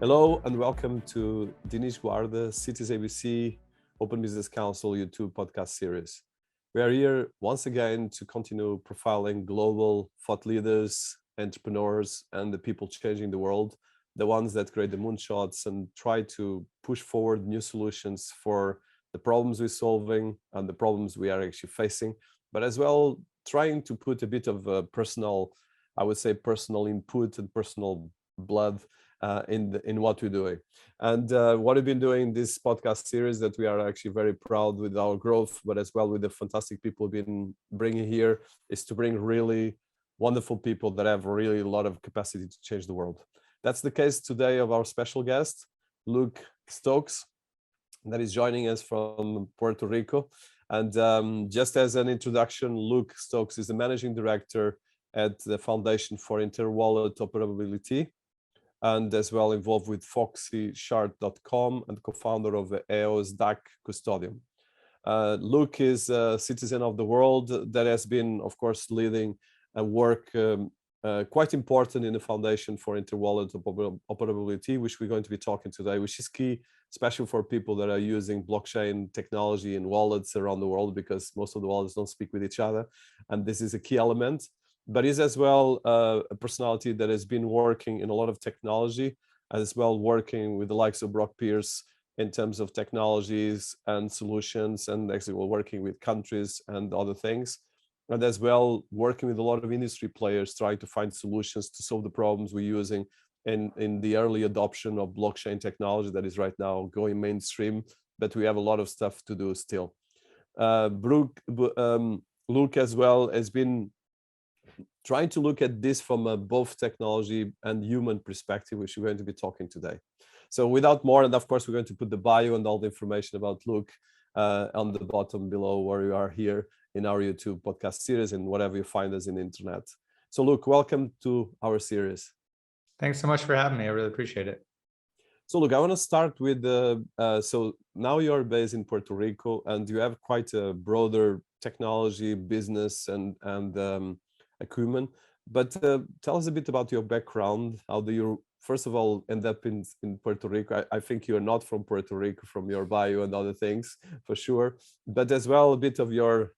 Hello and welcome to Dinis Guarda, Cities ABC Open Business Council YouTube podcast series. We are here once again to continue profiling global thought leaders, entrepreneurs, and the people changing the world, the ones that create the moonshots and try to push forward new solutions for the problems we're solving and the problems we are actually facing, but as well trying to put a bit of personal input and personal blood in what we're doing. And what we've been doing this podcast series that we are actually very proud with our growth, but as well with the fantastic people we've been bringing here, is to bring really wonderful people that have really a lot of capacity to change the world. That's the case today of our special guest, Luke Stokes, that is joining us from Puerto Rico. And just as an introduction, Luke Stokes is the managing director at the Foundation for Interwallet Operability, and as well involved with foxyshard.com and co-founder of the eosDAC Custodian. Luke is a citizen of the world that has been, of course, leading a work quite important in the Foundation for Interwallet Operability, which we're going to be talking today, which is key, especially for people that are using blockchain technology and wallets around the world, because most of the wallets don't speak with each other. And this is a key element. But is as well a personality that has been working in a lot of technology, as well working with the likes of Brock Pierce in terms of technologies and solutions, and actually working with countries and other things, and as well working with a lot of industry players trying to find solutions to solve the problems we're using in the early adoption of blockchain technology that is right now going mainstream, but we have a lot of stuff to do still. Luke as well has been trying to look at this from a both technology and human perspective, which we're going to be talking today. So without more, and of course, we're going to put the bio and all the information about Luke on the bottom below where you are here in our YouTube podcast series and whatever you find us in the internet. So Luke, welcome to our series. Thanks so much for having me. I really appreciate it. So look, I want to start with, so now you're based in Puerto Rico and you have quite a broader technology, business and acumen, but tell us a bit about your background. How do you, first of all, end up in Puerto Rico? I think you're not from Puerto Rico from your bio and other things, for sure, but as well a bit of your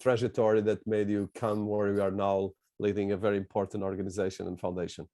trajectory that made you come where you are now, leading a very important organization and foundation.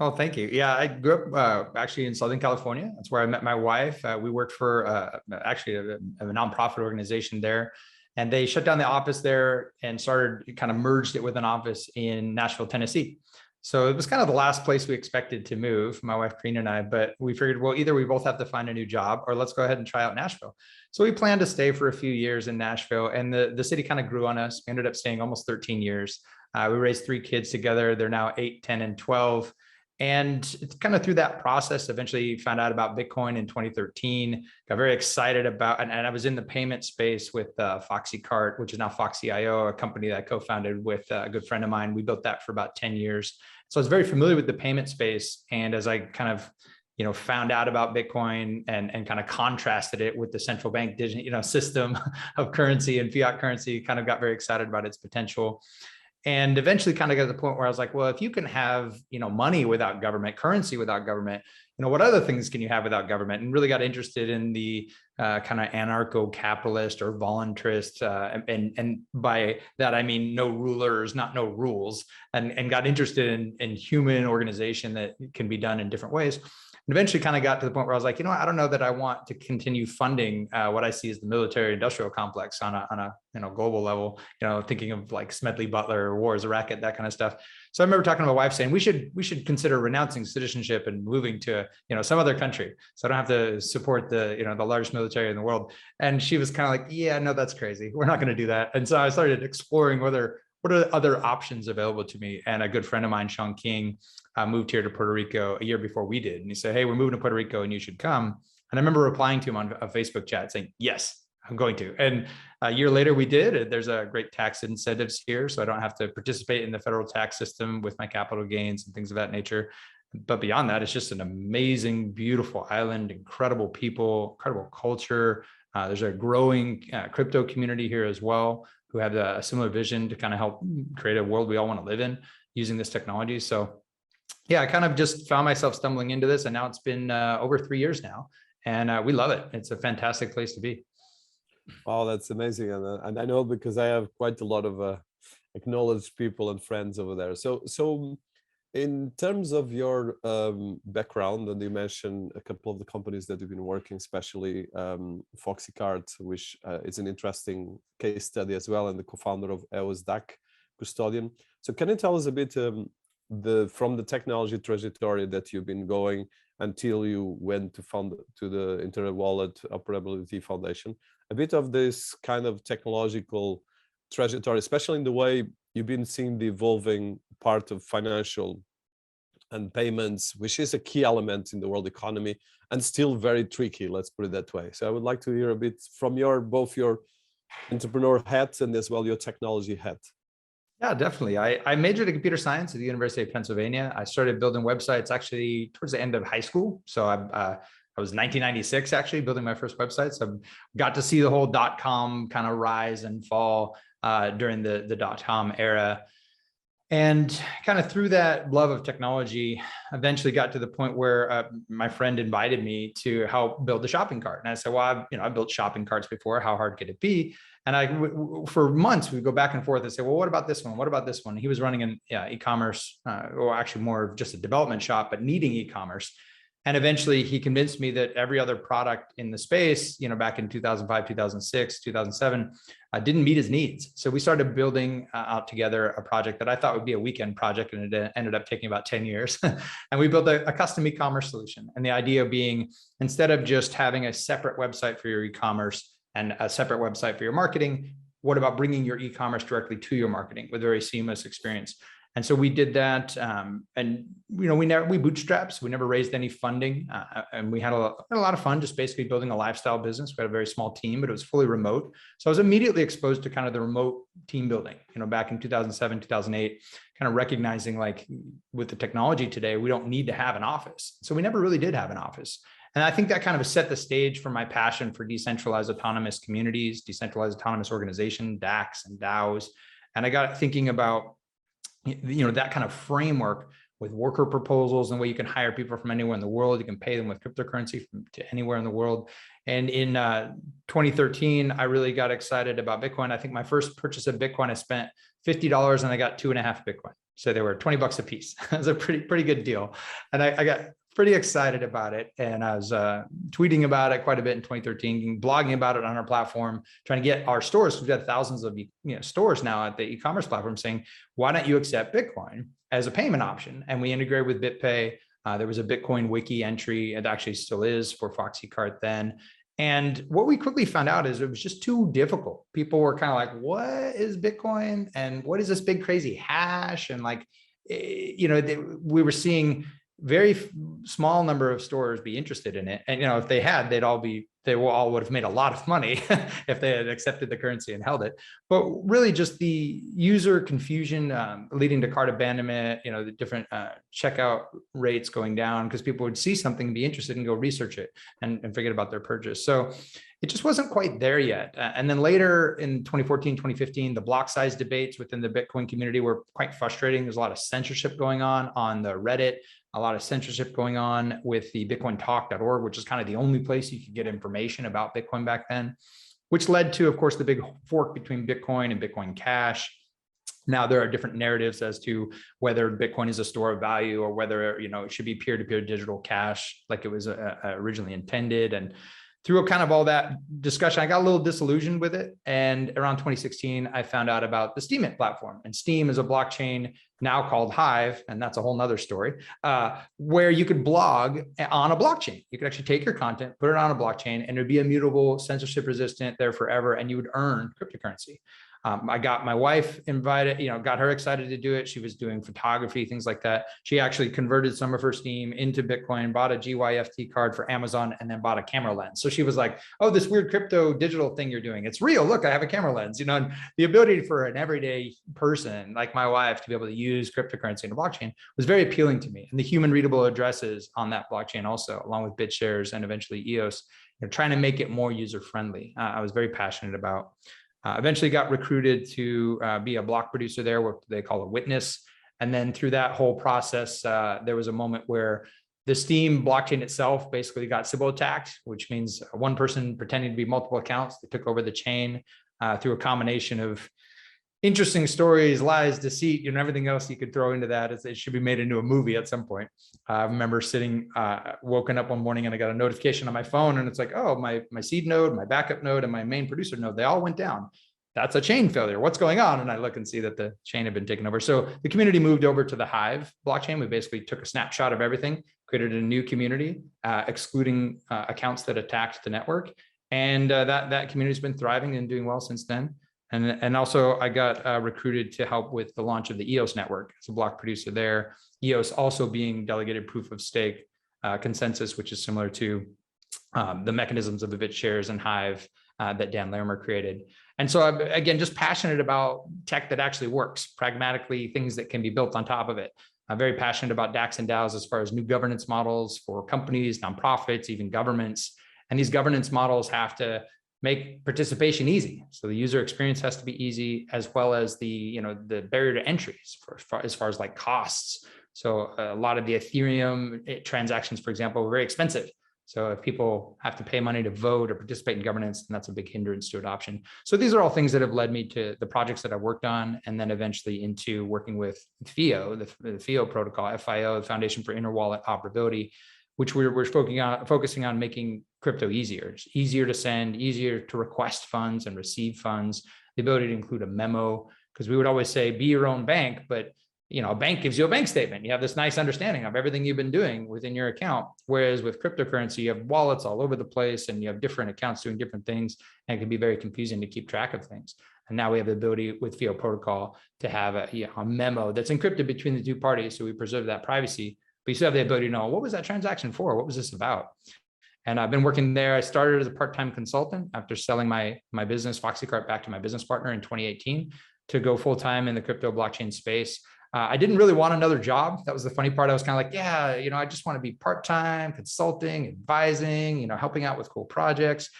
Oh, thank you. Yeah, I grew up actually in Southern California. That's where I met my wife. We worked for actually a nonprofit organization there. And they shut down the office there and kind of merged it with an office in Nashville, Tennessee. So it was kind of the last place we expected to move, my wife, Karina and I, but we figured, well, either we both have to find a new job or let's go ahead and try out Nashville. So we planned to stay for a few years in Nashville, and the city kind of grew on us. We ended up staying almost 13 years. We raised 3 kids together. They're now 8, 10, and 12. And it's kind of through that process, eventually found out about Bitcoin in 2013, got very excited about, and I was in the payment space with FoxyCart, which is now Foxy.io, a company that I co-founded with a good friend of mine. We built that for about 10 years. So I was very familiar with the payment space. And as I kind of, found out about Bitcoin and kind of contrasted it with the central bank digital, system of currency and fiat currency, kind of got very excited about its potential. And eventually kind of got to the point where I was like, well, if you can have, money without government, currency without government, what other things can you have without government? And really got interested in the kind of anarcho-capitalist or voluntarist. And by that, I mean, no rulers, not no rules, and got interested in human organization that can be done in different ways. And eventually kind of got to the point where I was like, I don't know that I want to continue funding what I see as the military industrial complex on a global level, thinking of like Smedley Butler, war is a racket, that kind of stuff. So I remember talking to my wife saying, we should consider renouncing citizenship and moving to, some other country. So I don't have to support the largest military in the world. And she was kind of like, yeah, no, that's crazy. We're not going to do that. And so I started exploring what are other options available to me. And a good friend of mine, Sean King, moved here to Puerto Rico a year before we did. And he said, hey, we're moving to Puerto Rico and you should come. And I remember replying to him on a Facebook chat saying, yes, I'm going to. And a year later we did. There's a great tax incentives here, so I don't have to participate in the federal tax system with my capital gains and things of that nature. But beyond that, it's just an amazing, beautiful island, incredible people, incredible culture. There's a growing crypto community here as well, who have a similar vision to kind of help create a world we all want to live in using this technology. So yeah, I kind of just found myself stumbling into this, and now it's been over 3 years now, and we love it. It's a fantastic place to be. Wow, that's amazing. And I know because I have quite a lot of acknowledged people and friends over there. So in terms of your background, and you mentioned a couple of the companies that you've been working, especially FoxyCart, which is an interesting case study as well, and the co-founder of eosDAC, Custodian. So can you tell us a bit from the technology trajectory that you've been going until you went to the Interwallet Operability Foundation, a bit of this kind of technological trajectory, especially in the way you've been seeing the evolving part of financial and payments, which is a key element in the world economy and still very tricky, let's put it that way. So I would like to hear a bit from both your entrepreneur hat and as well your technology hat. Yeah, definitely. I majored in computer science at the University of Pennsylvania. I started building websites actually towards the end of high school. So I was 1996 actually building my first website. So I got to see the whole .com kind of rise and fall during the .com era. And kind of through that love of technology, eventually got to the point where my friend invited me to help build the shopping cart. And I said, well, I built shopping carts before. How hard could it be? And for months, we'd go back and forth and say, well, what about this one? What about this one? He was running an e-commerce, or actually more of just a development shop, but needing e-commerce. And eventually he convinced me that every other product in the space, back in 2005, 2006, 2007, didn't meet his needs. So we started building out together a project that I thought would be a weekend project, and it ended up taking about 10 years. And we built a custom e-commerce solution. And the idea being, instead of just having a separate website for your e-commerce and a separate website for your marketing, what about bringing your e-commerce directly to your marketing with a very seamless experience? And so we did that, and we bootstrapped, so we never raised any funding, and we had a lot of fun just basically building a lifestyle business. We had a very small team, but it was fully remote. So I was immediately exposed to kind of the remote team building, back in 2007, 2008, kind of recognizing like with the technology today, we don't need to have an office. So we never really did have an office. And I think that kind of set the stage for my passion for decentralized autonomous communities, decentralized autonomous organization, DACs and DAOs. And I got thinking about that kind of framework with worker proposals and where you can hire people from anywhere in the world. You can pay them with cryptocurrency to anywhere in the world. And in 2013, I really got excited about Bitcoin. I think my first purchase of Bitcoin, I spent $50 and I got 2.5 Bitcoin. So they were $20 a piece. It was a pretty good deal. And I got pretty excited about it. And I was tweeting about it quite a bit in 2013, blogging about it on our platform, trying to get our stores. We've got thousands of stores now at the e-commerce platform saying, why don't you accept Bitcoin as a payment option? And we integrated with BitPay. There was a Bitcoin wiki entry. It actually still is for FoxyCart then. And what we quickly found out is it was just too difficult. People were kind of like, what is Bitcoin? And what is this big crazy hash? And we were seeing very small number of stores be interested in it. And, if they had, they all would have made a lot of money if they had accepted the currency and held it. But really just the user confusion leading to cart abandonment, the different checkout rates going down because people would see something and be interested and go research it and forget about their purchase. So it just wasn't quite there yet. And then later in 2014, 2015, the block size debates within the Bitcoin community were quite frustrating. There's a lot of censorship going on the Reddit, a lot of censorship going on with the bitcointalk.org, which is kind of the only place you could get information about Bitcoin back then, which led to, of course, the big fork between Bitcoin and Bitcoin Cash. Now there are different narratives as to whether Bitcoin is a store of value or whether, it should be peer-to-peer digital cash like it was originally intended. And through kind of all that discussion, I got a little disillusioned with it. And around 2016, I found out about the Steemit platform. And Steem is a blockchain now called Hive, and that's a whole nother story, where you could blog on a blockchain. You could actually take your content, put it on a blockchain, and it would be immutable, censorship resistant, there forever, and you would earn cryptocurrency. I got my wife invited, got her excited to do it. She was doing photography, things like that. She actually converted some of her Steem into Bitcoin, bought a GYFT card for Amazon, and then bought a camera lens. So she was like, oh, this weird crypto digital thing you're doing, it's real. Look, I have a camera lens, and the ability for an everyday person like my wife to be able to use cryptocurrency in a blockchain was very appealing to me. And the human readable addresses on that blockchain also, along with BitShares and eventually EOS, trying to make it more user-friendly. I was very passionate about. Eventually got recruited to be a block producer there, what they call a witness. And then through that whole process, there was a moment where the Steam blockchain itself basically got Sybil attacked, which means one person pretending to be multiple accounts. They took over the chain through a combination of interesting stories, lies, deceit, everything else you could throw into that. It should be made into a movie at some point. I remember woken up one morning and I got a notification on my phone, and it's like, oh, my seed node, my backup node, and my main producer node, they all went down. That's a chain failure. What's going on? And I look and see that the chain had been taken over. So the community moved over to the Hive blockchain. We basically took a snapshot of everything, created a new community, excluding accounts that attacked the network. And that community's been thriving and doing well since then. And also I got recruited to help with the launch of the EOS network as a block producer there. EOS also being delegated proof of stake consensus, which is similar to the mechanisms of the BitShares and Hive that Dan Larimer created. And so I'm, again, just passionate about tech that actually works, pragmatically, things that can be built on top of it. I'm very passionate about DACs and DAOs as far as new governance models for companies, nonprofits, even governments. And these governance models have to make participation easy. So the user experience has to be easy, as well as the barrier to entry as far as like costs. So a lot of the Ethereum transactions, for example, were very expensive. So if people have to pay money to vote or participate in governance, then that's a big hindrance to adoption. So these are all things that have led me to the projects that I've worked on, and then eventually into working with FIO, the FIO protocol, FIO, the Foundation for Interwallet Operability, which we're focusing on making crypto easier. It's easier to send, easier to request funds and receive funds, the ability to include a memo, because we would always say, be your own bank, but a bank gives you a bank statement. You have this nice understanding of everything you've been doing within your account. Whereas with cryptocurrency, you have wallets all over the place and you have different accounts doing different things, and it can be very confusing to keep track of things. And now we have the ability with FIO protocol to have a memo that's encrypted between the two parties. So we preserve that privacy, but you still have the ability to know, what was that transaction for? What was this about? And I've been working there. I started as a part-time consultant after selling my business, FoxyCart, back to my business partner in 2018 to go full-time in the crypto blockchain space. I didn't really want another job. That was the funny part. I was kind of like, yeah, I just want to be part-time consulting, advising, helping out with cool projects.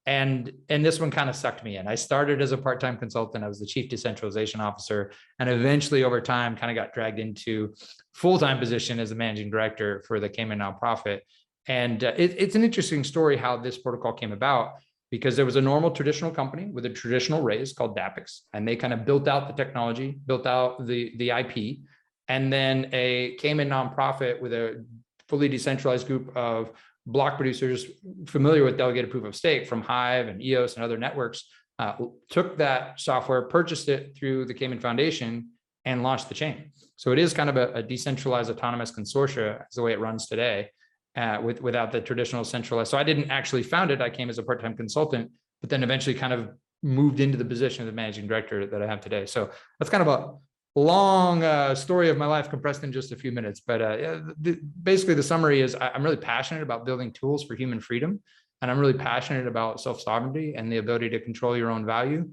And this one kind of sucked me in. I started as a part-time consultant. I was the chief decentralization officer, and eventually over time kind of got dragged into full-time position as the managing director for the Cayman nonprofit. And it's an interesting story how this protocol came about, because there was a normal traditional company with a traditional raise called DAPIX, and they kind of built out the technology, built out the IP, and then a Cayman nonprofit with a fully decentralized group of block producers familiar with delegated proof of stake from Hive and EOS and other networks, took that software, purchased it through the Cayman Foundation, and launched the chain. So it is kind of a decentralized autonomous consortia as the way it runs today. Without the traditional centralized. So I didn't actually found it. I came as a part-time consultant, but then eventually kind of moved into the position of the managing director that I have today. So that's kind of a long story of my life compressed in just a few minutes. But basically the summary is I'm really passionate about building tools for human freedom. And I'm really passionate about self-sovereignty and the ability to control your own value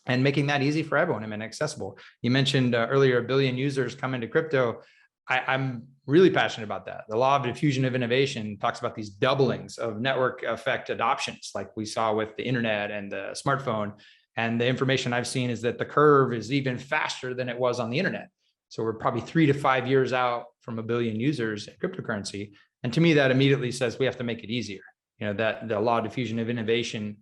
and making that easy for everyone and accessible. You mentioned earlier, 1 billion users come into crypto. I'm really passionate about that. The law of diffusion of innovation talks about these doublings of network effect adoptions, like we saw with the internet and the smartphone. And the information I've seen is that the curve is even faster than it was on the internet. So we're probably 3 to 5 years out from 1 billion users in cryptocurrency. And to me, that immediately says we have to make it easier. That the law of diffusion of innovation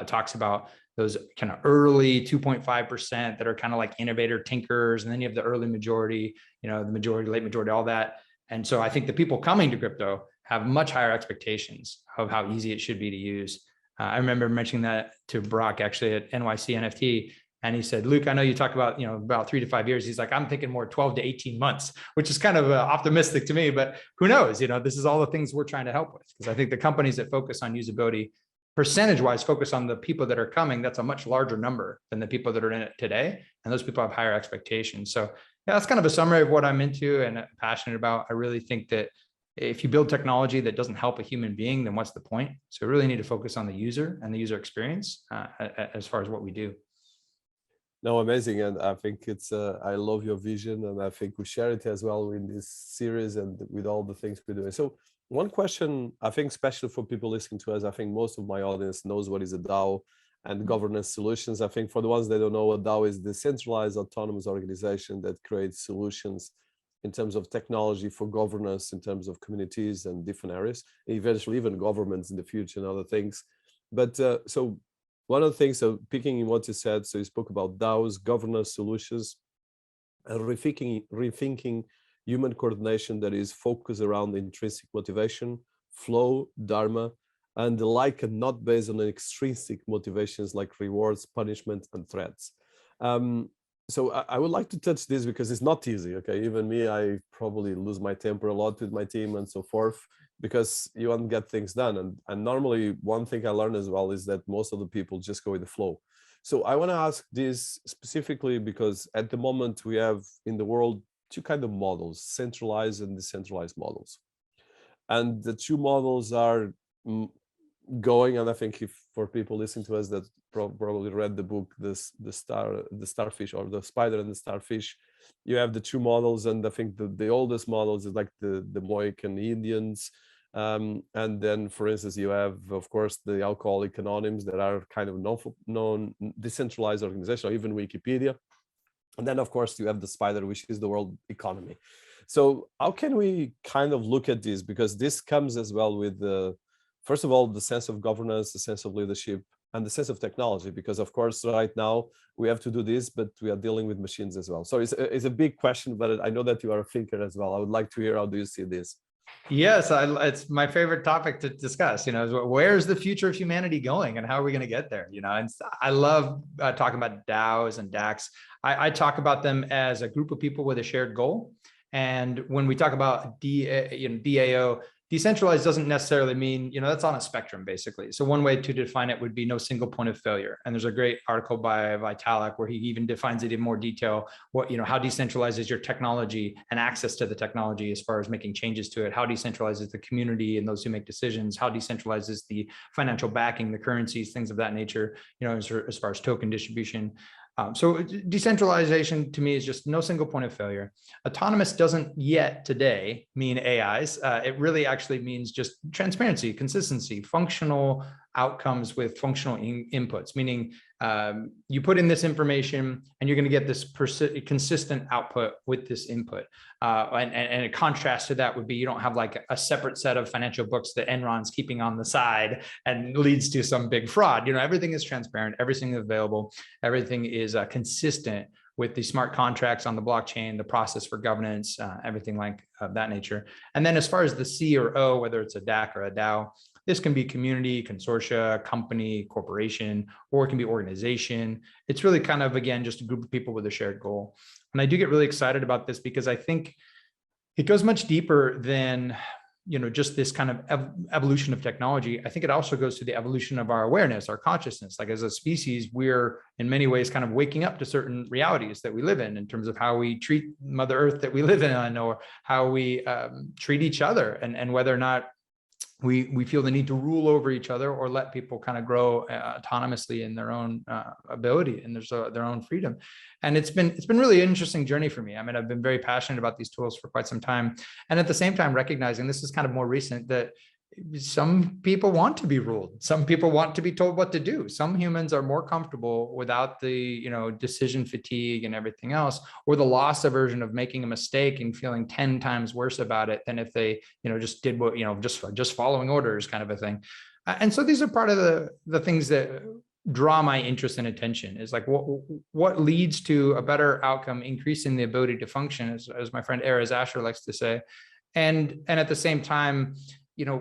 talks about those kind of early 2.5% that are kind of like innovator tinkers. And then you have the early majority, the majority, late majority, all that. And so I think the people coming to crypto have much higher expectations of how easy it should be to use. I remember mentioning that to Brock actually at NYC NFT. And he said, Luke, I know you talk about, about 3 to 5 years. He's like, I'm thinking more 12 to 18 months, which is kind of optimistic to me, but who knows? This is all the things we're trying to help with, because I think the companies that focus on usability percentage-wise focus on the people that are coming. That's a much larger number than the people that are in it today. And those people have higher expectations. So yeah, that's kind of a summary of what I'm into and passionate about. I really think that if you build technology that doesn't help a human being, then what's the point? So we really need to focus on the user and the user experience as far as what we do. No, amazing. And I think I love your vision, and I think we share it as well in this series and with all the things we're doing. So one question, I think, especially for people listening to us, I think most of my audience knows what is a DAO. and governance solutions. I think for the ones that don't know, what DAO is, decentralized autonomous organization that creates solutions in terms of technology for governance, in terms of communities and different areas, eventually even governments in the future and other things. But so one of the things, so picking in what you said, so you spoke about DAOs, governance solutions, and rethinking human coordination that is focused around intrinsic motivation, flow, dharma, and the like, and not based on extrinsic motivations like rewards, punishment, and threats. So I would like to touch this because it's not easy, okay? Even me, I probably lose my temper a lot with my team and so forth, because you want to get things done. And normally one thing I learned as well is that most of the people just go with the flow. So I want to ask this specifically because at the moment we have in the world two kind of models, centralized and decentralized models. And the two models are going, and I think if for people listening to us that probably read the book, the starfish, or the spider and the starfish, you have the two models, and I think the oldest models is like the Mohican Indians, and then for instance you have of course the Alcoholic Anonymous that are kind of known decentralized organization, or even Wikipedia, and then of course you have the spider, which is the world economy. So how can we kind of look at this, because this comes as well with the first of all, the sense of governance, the sense of leadership, and the sense of technology, because of course, right now we have to do this, but we are dealing with machines as well. So it's a big question, but I know that you are a thinker as well. I would like to hear, how do you see this? Yes, it's my favorite topic to discuss, where's the future of humanity going and how are we going to get there? And I love talking about DAOs and DACs. I talk about them as a group of people with a shared goal. And when we talk about DAO, decentralized doesn't necessarily mean, that's on a spectrum, basically. So one way to define it would be no single point of failure. And there's a great article by Vitalik where he even defines it in more detail. How decentralized is your technology and access to the technology as far as making changes to it? How decentralized is the community and those who make decisions? How decentralized is the financial backing, the currencies, things of that nature, as far as token distribution. So decentralization to me is just no single point of failure. Autonomous doesn't yet today mean AIs. It really actually means just transparency, consistency, functional outcomes with functional inputs, meaning you put in this information and you're going to get this consistent output with this input. And a contrast to that would be you don't have like a separate set of financial books that Enron's keeping on the side and leads to some big fraud. Everything is transparent, everything is available, everything is consistent with the smart contracts on the blockchain, the process for governance, everything like that nature. And then as far as the C or O, whether it's a DAC or a DAO, this can be community, consortia, company, corporation, or it can be organization. It's really kind of, again, just a group of people with a shared goal. And I do get really excited about this because I think it goes much deeper than, just this kind of evolution of technology. I think it also goes to the evolution of our awareness, our consciousness. Like as a species, we're in many ways kind of waking up to certain realities that we live in terms of how we treat Mother Earth that we live in, or how we treat each other, and whether or not we feel the need to rule over each other or let people kind of grow autonomously in their own ability and their own freedom. And it's been really an interesting journey for me. I mean, I've been very passionate about these tools for quite some time. And at the same time, recognizing this is kind of more recent, that some people want to be ruled. Some people want to be told what to do. Some humans are more comfortable without the, decision fatigue and everything else, or the loss aversion of making a mistake and feeling 10 times worse about it than if they, just did what, just following orders kind of a thing. And so these are part of the things that draw my interest and attention, is like what leads to a better outcome, increasing the ability to function, as my friend Erez Asher likes to say, and at the same time,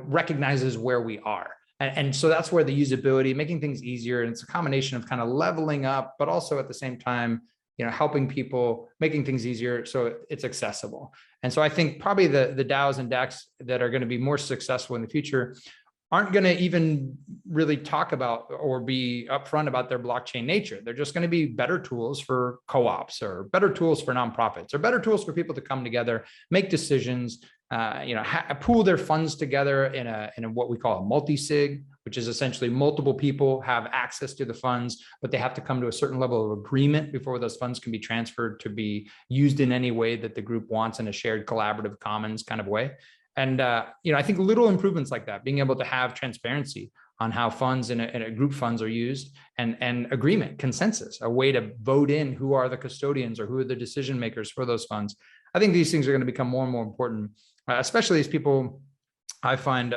recognizes where we are. And so that's where the usability, making things easier, and it's a combination of kind of leveling up, but also at the same time, helping people, making things easier so it's accessible. And so I think probably the DAOs and DACs that are going to be more successful in the future aren't going to even really talk about or be upfront about their blockchain nature. They're just going to be better tools for co-ops, or better tools for nonprofits, or better tools for people to come together, make decisions, pool their funds together in a what we call a multi-sig, which is essentially multiple people have access to the funds, but they have to come to a certain level of agreement before those funds can be transferred to be used in any way that the group wants, in a shared collaborative commons kind of way. And, I think little improvements like that, being able to have transparency, on how funds in a group funds are used, and agreement, consensus, a way to vote in who are the custodians or who are the decision makers for those funds. I think these things are going to become more and more important, especially as people, I find,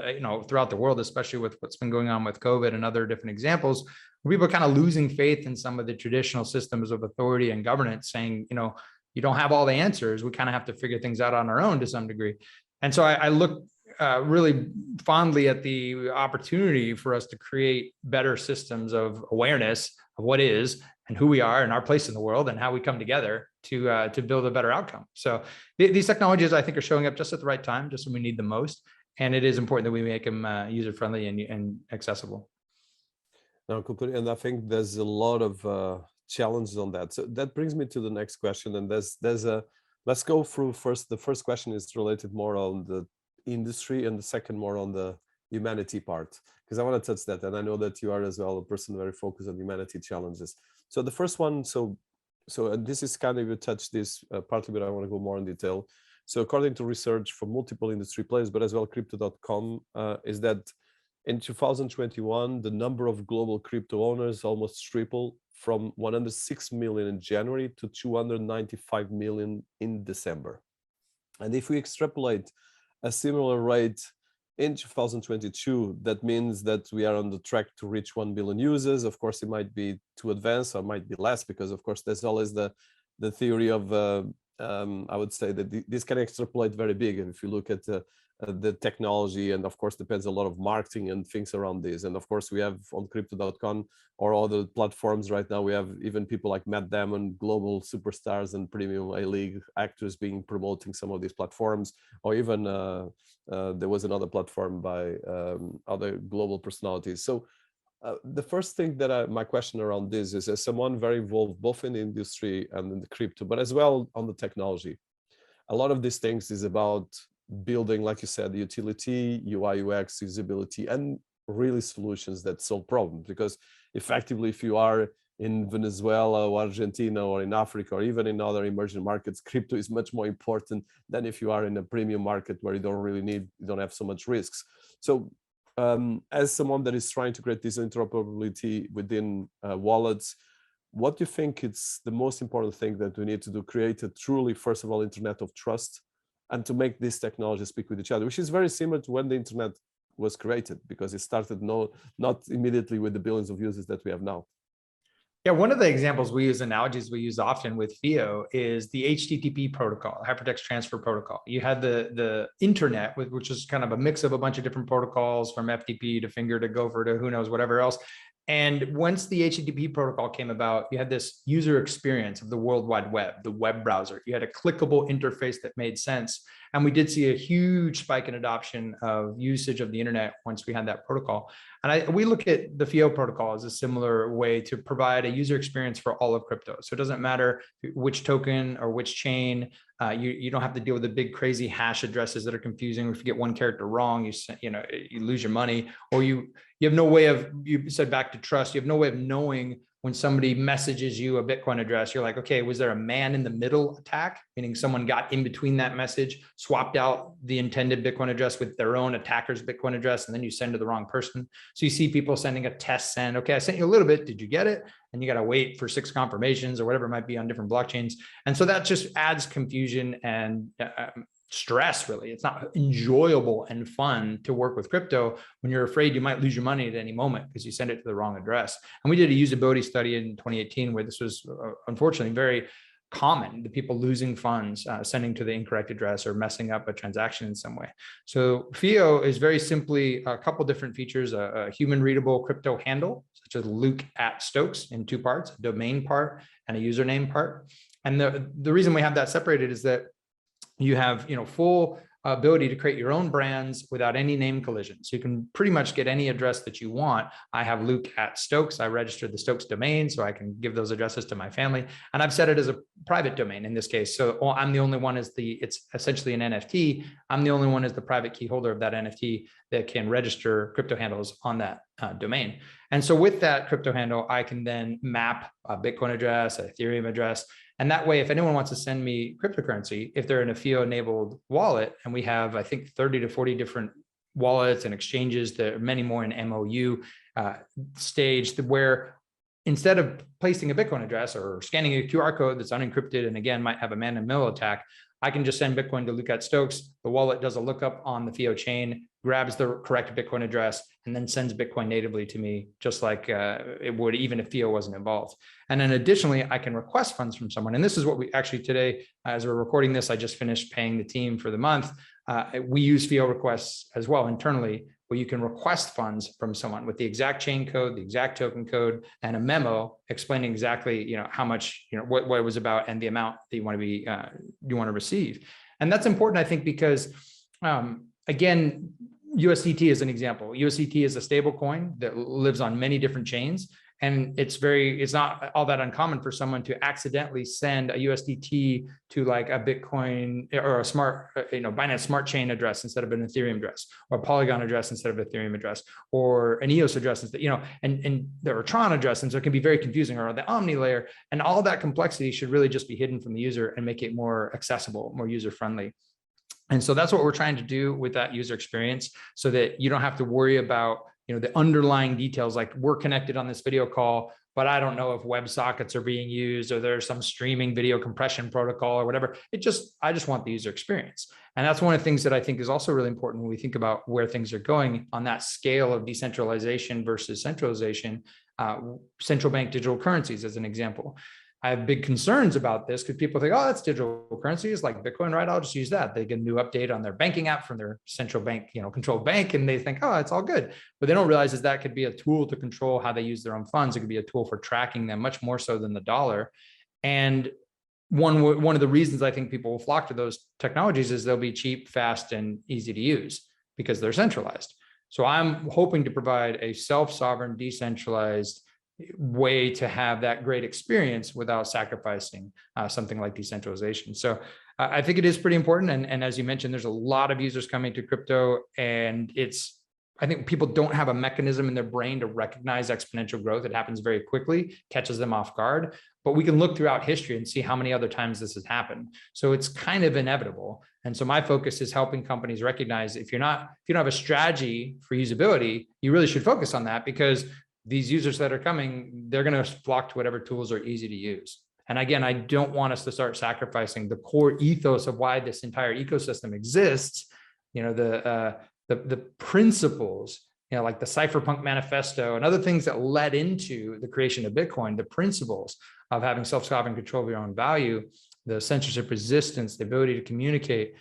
throughout the world, especially with what's been going on with COVID and other different examples, people are kind of losing faith in some of the traditional systems of authority and governance, saying, you don't have all the answers. We kind of have to figure things out on our own to some degree. And so I look really fondly at the opportunity for us to create better systems of awareness of what is and who we are and our place in the world and how we come together to build a better outcome. So these technologies, I think, are showing up just at the right time, just when we need them most. And it is important that we make them user-friendly and accessible. No, completely. And I think there's a lot of challenges on that. So that brings me to the next question. And let's go through first. The first question is related more on the industry, and the second more on the humanity part, because I want to touch that. And I know that you are as well a person very focused on humanity challenges. So the first one, so and this is kind of, you touched this partly, but I want to go more in detail. So according to research from multiple industry players, but as well Crypto.com, is that in 2021, the number of global crypto owners almost tripled from 106 million in January to 295 million in December. And if we extrapolate a similar rate in 2022, that means that we are on the track to reach 1 billion users. Of course, it might be too advanced or might be less, because of course, there's always the theory of, I would say that this can extrapolate very big. And if you look at the technology, and of course depends a lot of marketing and things around this. And of course we have on Crypto.com or other platforms right now, we have even people like Matt Damon, global superstars and premium A-League actors being promoting some of these platforms, or even there was another platform by other global personalities. So the first thing that my question around this is, as someone very involved both in the industry and in the crypto, but as well on the technology, a lot of these things is about building, like you said, utility, UI, UX, usability, and really solutions that solve problems. Because effectively, if you are in Venezuela or Argentina or in Africa or even in other emerging markets, crypto is much more important than if you are in a premium market where you don't have so much risks. So as someone that is trying to create this interoperability within wallets, what do you think is the most important thing that we need to do? Create a truly, first of all, internet of trust, and to make this technology speak with each other, which is very similar to when the internet was created, because it started not immediately with the billions of users that we have now. Yeah, one of the examples we use, analogies we use often with FIO, is the HTTP protocol, Hypertext Transfer Protocol. You had the internet, which is kind of a mix of a bunch of different protocols, from FTP to Finger to Gopher to who knows whatever else. And once the HTTP protocol came about, you had this user experience of the World Wide Web, the web browser. You had a clickable interface that made sense. And we did see a huge spike in adoption of usage of the internet once we had that protocol. And we look at the FIO protocol as a similar way to provide a user experience for all of crypto. So it doesn't matter which token or which chain. You don't have to deal with the big crazy hash addresses that are confusing. If you get one character wrong, you lose your money, or you have no way of, you said back to trust, you have no way of knowing when somebody messages you a Bitcoin address. You're like, okay, was there a man in the middle attack? Meaning someone got in between that message, swapped out the intended Bitcoin address with their own attacker's Bitcoin address, and then you send to the wrong person. So you see people sending a test send. Okay, I sent you a little bit. Did you get it? And you got to wait for 6 confirmations or whatever it might be on different blockchains. And so that just adds confusion and stress, really. It's not enjoyable and fun to work with crypto when you're afraid you might lose your money at any moment because you send it to the wrong address. And we did a usability study in 2018 where this was unfortunately very common, the people losing funds, sending to the incorrect address or messing up a transaction in some way. So FIO is very simply a couple different features, a human readable crypto handle, such as Luke at Stokes, in 2 parts, a domain part and a username part. And the reason we have that separated is that you have full ability to create your own brands without any name collision. So you can pretty much get any address that you want. I have Luke at Stokes. I registered the Stokes domain, so I can give those addresses to my family. And I've set it as a private domain in this case. So I'm the only one it's essentially an NFT. I'm the only one as the private key holder of that NFT that can register crypto handles on that domain. And so with that crypto handle, I can then map a Bitcoin address, an Ethereum address. And that way, if anyone wants to send me cryptocurrency, if they're in a FIO-enabled wallet, and we have, I think, 30 to 40 different wallets and exchanges. There are many more in MOU stage, where instead of placing a Bitcoin address or scanning a QR code that's unencrypted and again might have a man-in-the-middle attack, I can just send Bitcoin to look at Stokes. The wallet does a lookup on the FIO chain, grabs the correct Bitcoin address, and then sends Bitcoin natively to me, just like it would even if FIO wasn't involved. And then additionally, I can request funds from someone. And this is what we actually today, as we're recording this, I just finished paying the team for the month. We use FIO requests as well internally, where you can request funds from someone with the exact chain code, the exact token code, and a memo explaining exactly, how much, what it was about and the amount that you want to receive. And that's important, I think, because again, USDT is an example. USDT is a stable coin that lives on many different chains. And it's not all that uncommon for someone to accidentally send a USDT to like a Bitcoin or a smart, Binance Smart Chain address instead of an Ethereum address, or a Polygon address instead of Ethereum address, or an EOS address instead, and there are Tron address. And so it can be very confusing, or the Omni layer, and all that complexity should really just be hidden from the user and make it more accessible, more user-friendly. And so that's what we're trying to do with that user experience, so that you don't have to worry about the underlying details, like we're connected on this video call, but I don't know if WebSockets are being used or there's some streaming video compression protocol or whatever. I just want the user experience. And that's one of the things that I think is also really important when we think about where things are going on that scale of decentralization versus centralization. Central bank digital currencies, as an example. I have big concerns about this because people think, oh, that's digital currencies like Bitcoin, right? I'll just use that. They get a new update on their banking app from their central bank, controlled bank, and they think, oh, it's all good. But they don't realize is that could be a tool to control how they use their own funds. It could be a tool for tracking them much more so than the dollar. And one of the reasons I think people will flock to those technologies is they'll be cheap, fast, and easy to use because they're centralized. So I'm hoping to provide a self-sovereign, decentralized way to have that great experience without sacrificing something like decentralization. So I think it is pretty important. And as you mentioned, there's a lot of users coming to crypto, and I think people don't have a mechanism in their brain to recognize exponential growth. It happens very quickly, catches them off guard, but we can look throughout history and see how many other times this has happened. So it's kind of inevitable. And so my focus is helping companies recognize if you don't have a strategy for usability, you really should focus on that, because these users that are coming, they're going to flock to whatever tools are easy to use. And again, I don't want us to start sacrificing the core ethos of why this entire ecosystem exists. The principles, like the Cypherpunk Manifesto and other things that led into the creation of Bitcoin, the principles of having self-sovereign control of your own value, the censorship resistance, the ability to communicate.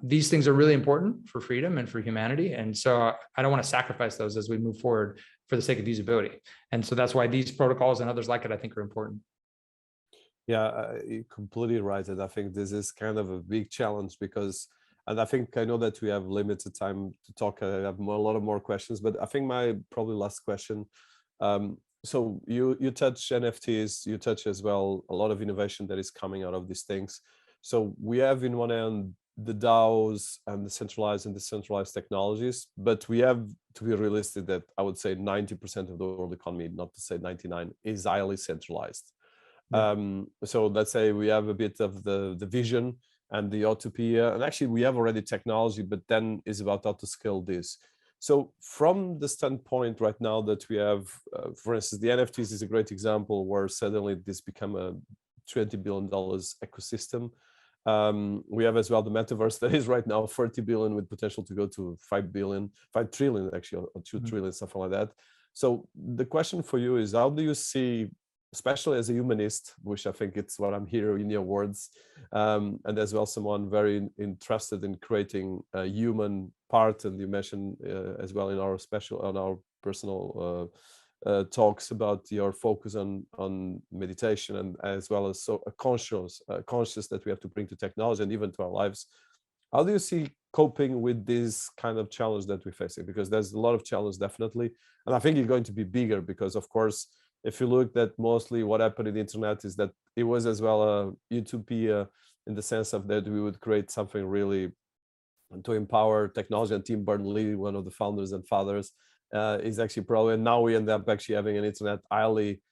These things are really important for freedom and for humanity. And so I don't want to sacrifice those as we move forward for the sake of usability. And so that's why these protocols and others like it, I think, are important. Yeah, you're completely right. And I think this is kind of a big challenge because, and I know that we have limited time to talk. I have a lot of more questions, but I think my probably last question. So you touch NFTs, you touch as well a lot of innovation that is coming out of these things. So we have in one end the DAOs and the centralized and decentralized technologies, but we have to be realistic that I would say 90% of the world economy, not to say 99, is highly centralized. Yeah. So let's say we have a bit of the vision and the utopia, and actually we have already technology, but then it's about how to scale this. So from the standpoint right now that we have, for instance, the NFTs is a great example where suddenly this become a $20 billion ecosystem. We have as well the metaverse that is right now 40 billion with potential to go to 5 trillion actually, or 2 trillion, something like that. So the question for you is, how do you see, especially as a humanist, which I think it's what I'm hearing in your words, and as well someone very interested in creating a human part, and you mentioned as well in our personal talks about your focus on meditation, and as well as so a conscious that we have to bring to technology and even to our lives. How do you see coping with this kind of challenge that we're facing? Because there's a lot of challenge, definitely, and I think it's going to be bigger because, of course, if you look at mostly what happened in the internet is that it was as well a utopia in the sense of that we would create something really to empower technology. And Tim Berners-Lee, one of the founders and fathers, is actually probably, and now we end up actually having an internet highly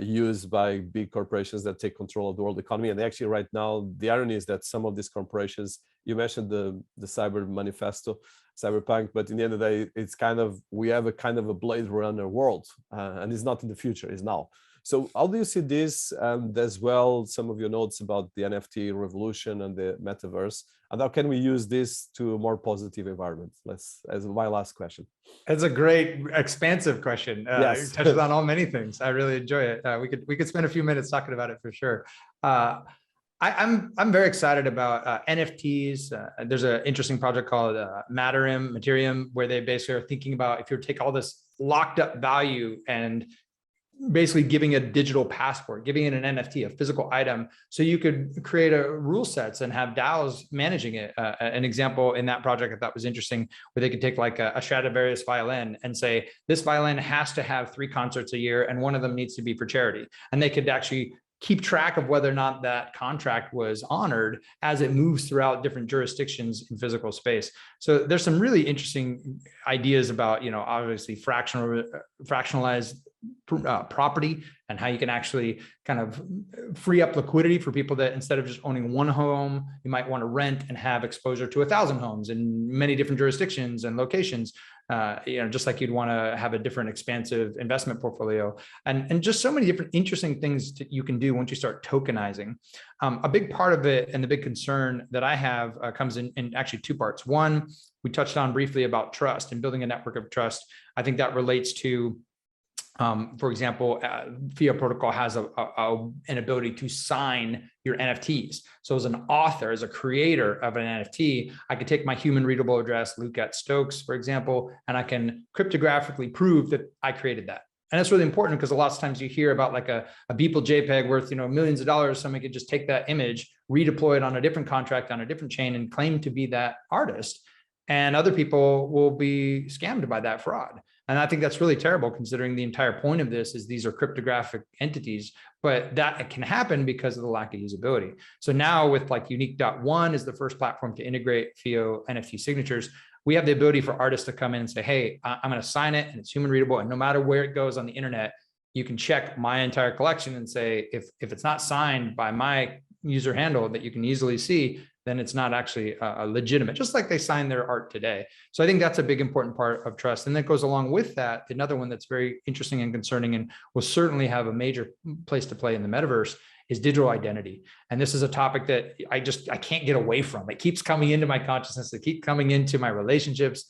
used by big corporations that take control of the world economy. And actually right now, the irony is that some of these corporations, you mentioned the cyber manifesto, cyberpunk, but in the end of the day, it's kind of, we have a kind of a Blade Runner world, and it's not in the future, it's now. So how do you see this, and as well, some of your notes about the NFT revolution and the metaverse, and how can we use this to a more positive environment? As my last question. It's a great, expansive question. Yes. It touches on all many things. I really enjoy it. We could spend a few minutes talking about it for sure. I'm very excited about NFTs. There's an interesting project called Materium, where they basically are thinking about if you take all this locked up value and basically giving a digital passport, giving it an NFT, a physical item, so you could create a rule sets and have DAOs managing it. An example in that project I thought was interesting, where they could take like a Stradivarius violin and say, this violin has to have 3 concerts a year, and one of them needs to be for charity. And they could actually keep track of whether or not that contract was honored as it moves throughout different jurisdictions in physical space. So there's some really interesting ideas about, obviously fractionalized property, and how you can actually kind of free up liquidity for people that instead of just owning one home, you might want to rent and have exposure to 1,000 homes in many different jurisdictions and locations. Just like you'd want to have a different expansive investment portfolio, and just so many different interesting things you can do once you start tokenizing. A big part of it, and the big concern that I have comes in actually 2 parts. One, we touched on briefly about trust and building a network of trust. I think that relates to, for example, FIA protocol has an ability to sign your NFTs. So as an author, as a creator of an NFT, I could take my human readable address, Luke at Stokes, for example, and I can cryptographically prove that I created that. And that's really important, because a lot of times you hear about like a Beeple JPEG worth, millions of dollars. Somebody could just take that image, redeploy it on a different contract on a different chain, and claim to be that artist. And other people will be scammed by that fraud. And I think that's really terrible, considering the entire point of this is these are cryptographic entities, but that can happen because of the lack of usability. So now with like Unique.one is the first platform to integrate FIO NFT signatures, we have the ability for artists to come in and say, hey, I'm going to sign it, and it's human readable. And no matter where it goes on the internet, you can check my entire collection and say, if it's not signed by my user handle that you can easily see, then it's not actually legitimate, just like they sign their art today. So I think that's a big important part of trust. And that goes along with that, another one that's very interesting and concerning, and will certainly have a major place to play in the metaverse, is digital identity. And this is a topic that I can't get away from. It keeps coming into my consciousness. It keeps coming into my relationships.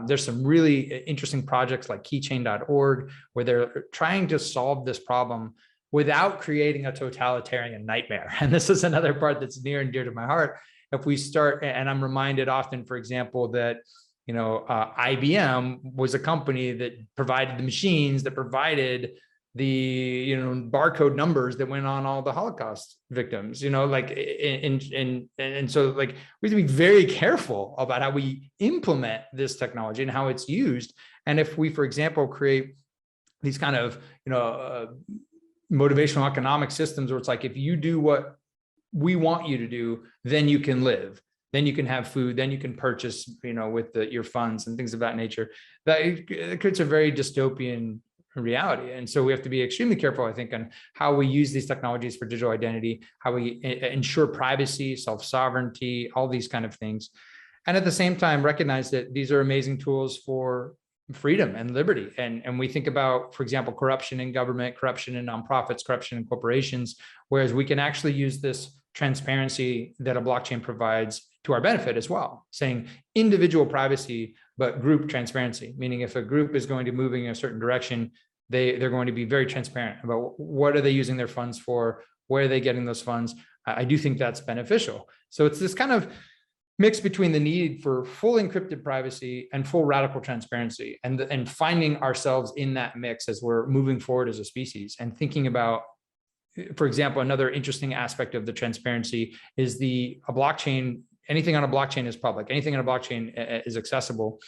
There's some really interesting projects like keychain.org, where they're trying to solve this problem without creating a totalitarian nightmare. And this is another part that's near and dear to my heart. If we start, and I'm reminded often, for example, that, IBM was a company that provided the machines that provided the, barcode numbers that went on all the Holocaust victims, and so like, we have to be very careful about how we implement this technology and how it's used. And if we, for example, create these kind of, motivational economic systems where it's like, if you do what we want you to do, then you can live, then you can have food, then you can purchase, with your funds and things of that nature, that it creates a very dystopian reality. And so we have to be extremely careful, I think, on how we use these technologies for digital identity, how we ensure privacy, self-sovereignty, all these kind of things. And at the same time, recognize that these are amazing tools for freedom and liberty. And we think about, for example, corruption in government, corruption in nonprofits, corruption in corporations, whereas we can actually use this transparency that a blockchain provides to our benefit as well, saying individual privacy, but group transparency, meaning if a group is going to move in a certain direction, they're going to be very transparent about what are they using their funds for, where are they getting those funds. I do think that's beneficial. So it's this kind of mix between the need for full encrypted privacy and full radical transparency, and finding ourselves in that mix as we're moving forward as a species, and thinking about, for example, another interesting aspect of the transparency is a blockchain. Anything on a blockchain is public. Anything on a blockchain is accessible.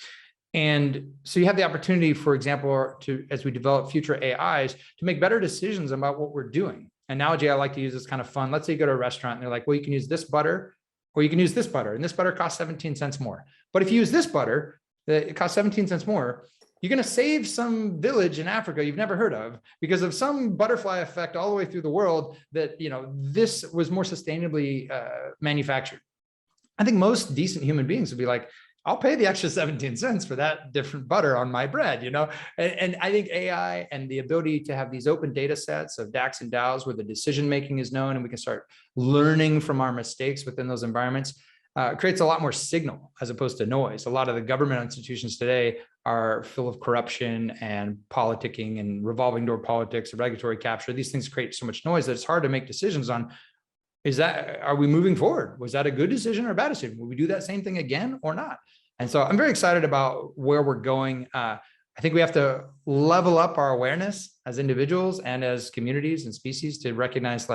And so you have the opportunity, for example, as we develop future AIs, to make better decisions about what we're doing. Analogy I like to use is kind of fun. Let's say you go to a restaurant and they're like, well, you can use this butter, or you can use this butter, and this butter costs 17 cents more. But if you use this butter, it costs 17 cents more, you're going to save some village in Africa you've never heard of because of some butterfly effect all the way through the world that, this was more sustainably manufactured. I think most decent human beings would be like, I'll pay the extra 17 cents for that different butter on my bread, And I think AI and the ability to have these open data sets of DACs and DAOs where the decision-making is known and we can start learning from our mistakes within those environments creates a lot more signal as opposed to noise. A lot of the government institutions today are full of corruption and politicking and revolving door politics, regulatory capture. These things create so much noise that it's hard to make decisions on, are we moving forward? Was that a good decision or a bad decision? Will we do that same thing again or not? And so I'm very excited about where we're going. I think we have to level up our awareness as individuals and as communities and species to recognize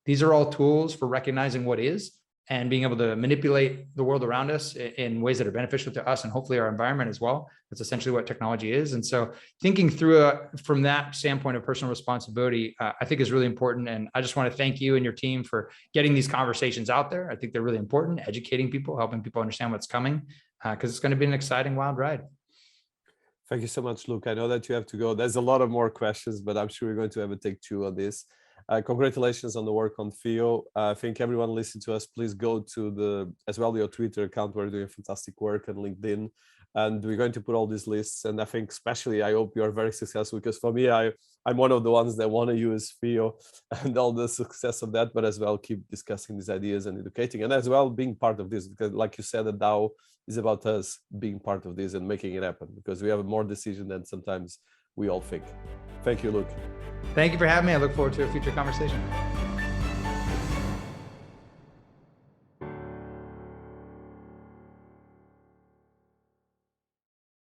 these are all tools for recognizing what is and being able to manipulate the world around us in ways that are beneficial to us and hopefully our environment as well. That's essentially what technology is. And so thinking through from that standpoint of personal responsibility, I think is really important. And I just want to thank you and your team for getting these conversations out there. I think they're really important, educating people, helping people understand what's coming, because it's going to be an exciting, wild ride. Thank you so much, Luke. I know that you have to go. There's a lot of more questions, but I'm sure we're going to have a take two on this. Congratulations on the work on Theo. I think everyone listening to us, please go to your Twitter account where you're doing fantastic work, and LinkedIn. And we're going to put all these lists. And I think especially, I hope you're very successful, because for me, I'm one of the ones that want to use Theo and all the success of that, but as well, keep discussing these ideas and educating, and as well being part of this, because like you said, the DAO is about us being part of this and making it happen, because we have more decision than sometimes we all think. Thank you, Luke. Thank you for having me. I look forward to a future conversation.